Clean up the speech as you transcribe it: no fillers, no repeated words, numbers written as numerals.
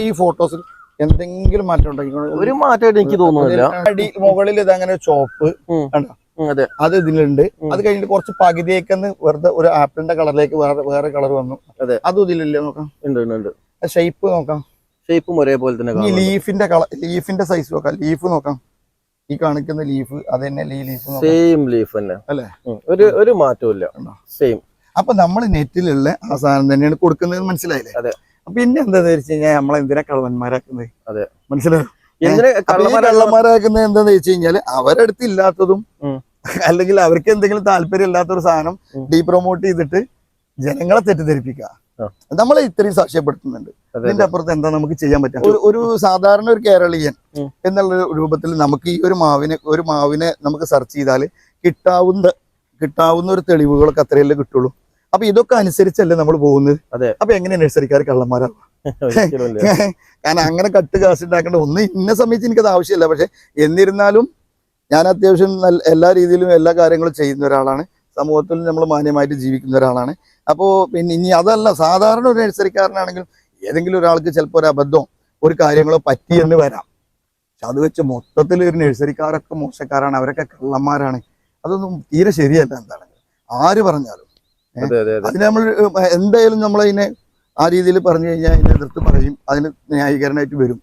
ഈ ഫോട്ടോസിൽ എന്തെങ്കിലും മാറ്റം ഉണ്ടെങ്കിൽ ഒരു മാറ്റമായിട്ട് എനിക്ക് തോന്നുന്നില്ല. മുകളിൽ ഇത് അങ്ങനെ ചോപ്പ് കണ്ടോ, അത് ഇതിലുണ്ട്. അത് കഴിഞ്ഞിട്ട് കുറച്ച് പകുതിയേക്കെന്ന് വെറുതെ ഒരു ആപ്പിളിന്റെ കളറിലേക്ക് വേറെ കളർ വന്നു. അതും ഇതിലില്ലേ നോക്കാം. ഷേപ്പ് നോക്കാം, ഷേപ്പും ഒരേപോലെ തന്നെ. ഈ ലീഫിന്റെ കളർ, ലീഫിന്റെ സൈസ് നോക്കാം. ലീഫ് നോക്കാം, ഈ കാണിക്കുന്ന ലീഫ് അത് തന്നെ ലീഫ് സെയിം ലീഫ് തന്നെ അല്ലേ, ഒരു മാറ്റവും ഇല്ല, സെയിം. അപ്പൊ നമ്മൾ നെറ്റിലുള്ള ആ സാധനം തന്നെയാണ് കൊടുക്കുന്നത്, മനസ്സിലായില്ലേ? അതെ. പിന്നെ എന്താന്ന് വെച്ച് കഴിഞ്ഞാൽ നമ്മളെന്തിനാ കള്ളന്മാരാക്കുന്നത്? അതെ, മനസ്സിലായോ? കള്ളന്മാരാക്കുന്നത് എന്താന്ന് വെച്ച് കഴിഞ്ഞാല് അവരടുത്ത് ഇല്ലാത്തതും അല്ലെങ്കിൽ അവർക്ക് എന്തെങ്കിലും താല്പര്യം ഇല്ലാത്തൊരു സാധനം ഡീപ്രൊമോട്ട് ചെയ്തിട്ട് ജനങ്ങളെ തെറ്റിദ്ധരിപ്പിക്കുക. നമ്മളെ ഇത്രയും സാക്ഷ്യപ്പെടുത്തുന്നുണ്ട്. ഇതിന്റെ അപ്പുറത്ത് എന്താ നമുക്ക് ചെയ്യാൻ പറ്റുക? ഒരു സാധാരണ ഒരു കേരളീയൻ എന്നുള്ള രൂപത്തിൽ നമുക്ക് ഈ ഒരു മാവിനെ നമുക്ക് സെർച്ച് ചെയ്താൽ കിട്ടാവുന്ന ഒരു തെളിവുകളൊക്കെ അത്രയല്ലേ കിട്ടുള്ളൂ. അപ്പൊ ഇതൊക്കെ അനുസരിച്ചല്ലേ നമ്മൾ പോകുന്നത്. അപ്പൊ എങ്ങനെ നഴ്സറിക്കാർ കള്ളന്മാരാവും? കാരണം അങ്ങനെ കട്ട് കാശ് ഉണ്ടാക്കേണ്ട ഒന്ന് ഇന്ന സമയത്ത് എനിക്കത് ആവശ്യമില്ല. പക്ഷെ എന്നിരുന്നാലും ഞാൻ അത്യാവശ്യം എല്ലാ രീതിയിലും എല്ലാ കാര്യങ്ങളും ചെയ്യുന്ന ഒരാളാണ്. സമൂഹത്തിൽ നമ്മൾ മാന്യമായിട്ട് ജീവിക്കുന്ന ഒരാളാണ്. അപ്പോൾ പിന്നെ ഇനി അതല്ല, സാധാരണ ഒരു നഴ്സറിക്കാരനാണെങ്കിലും ഏതെങ്കിലും ഒരാൾക്ക് ചിലപ്പോൾ ഒരു അബദ്ധം ഒരു കാര്യങ്ങളോ പറ്റിയെന്ന് വരാം. പക്ഷെ അത് വെച്ച് മൊത്തത്തിൽ ഒരു നഴ്സറിക്കാരൊക്കെ മോശക്കാരാണ്, അവരൊക്കെ കള്ളന്മാരാണ്, അതൊന്നും തീരെ ശരിയല്ല. എന്താണ് ആര് പറഞ്ഞാലും അതിന് നമ്മൾ എന്തായാലും നമ്മളതിനെ ആ രീതിയിൽ പറഞ്ഞു കഴിഞ്ഞാൽ അതിനെ എതിർത്ത് പറയും, അതിന് ന്യായീകരണമായിട്ട് വരും.